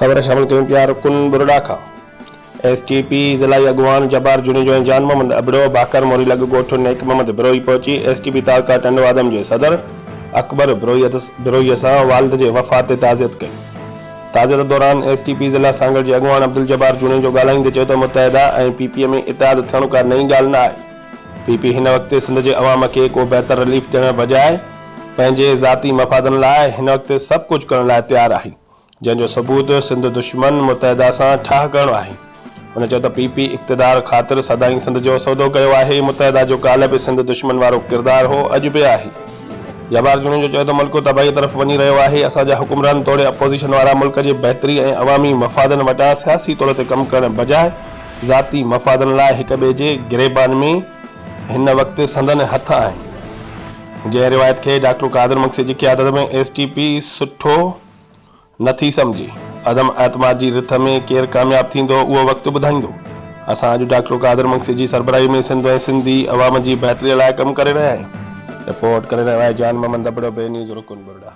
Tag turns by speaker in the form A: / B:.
A: ख़बर शामिल कयूं पिया रुकन बुरड़ा खां। एसटीपी ज़िला अॻवान जबार जुनेजो ऐं जान मोहम्मद अबड़ो बाकर मोरी लॻ ॻोठ नेक मोहम्मद बिरोई पहुची एसटीपी तालका टंडो आदम जे सदर अकबर बिरोई सां वालिद जे वफ़ात ते ताज़ियत कई। ताज़ियत दौरान एसटीपी ज़िला सांगड़ जे अॻवान अब्दुल जबार जुनेजो ॻाल्हाईंदे चयो त मुतहदा ऐं पीपीए में इतिहाद थियणु का नई ॻाल्हि न आहे। पीपी हिन वक़्त सिंध जे अवाम खे को बहितर रिलीफ ॾियण बजाए पंहिंजे ज़ाती मफ़ादनि लाइ हिन वक़्त सभु कुझु करण लाइ तयारु आहे, जंहिंजो सबूत सिंध दुश्मन मुतहदा सां ठाह करणु आहे। हुन चयो त पीपी इक़्तिदार ख़ातिर सदाईं सिंध जो सौदो कयो आहे। मुतहदा जो काल्ह बि सिंध दुश्मन वारो किरदार हो, अॼु बि आहे। जबार जुनेजो चयो त मुल्क तबाही तरफ़ वञी रहियो आहे। असांजा हुकुमरान तोड़े अपोज़िशन वारा मुल्क जे बहितरी ऐं अवामी मफ़ादनि वटां सियासी तौर ते कमु करण बजाए ज़ाती मफ़ादनि लाइ हिक ॿिए जे गिरेबान में हिन वक़्त संदन हथ आहिनि। जंहिं रिवायत खे डॉक्टर कादिर मक्सी जी क़यादत में एसटीपी सुठो नथी सम्झे। अदम एतमाद जी रिथ में केरु कामयाब थींदो उहो वक़्त ॿुधाईंदो। असां अॼु डॉक्टर कादिर मक्सी जी सरबराही में सिंध ऐं सिंधी अवाम जी बहितरीअ लाइ कमु करे रहिया आहियूं। रिपोर्ट करे रहियो आहे जान मोहम्मद अबड़ो, बे न्यूज़ रुकन बुरड़ा।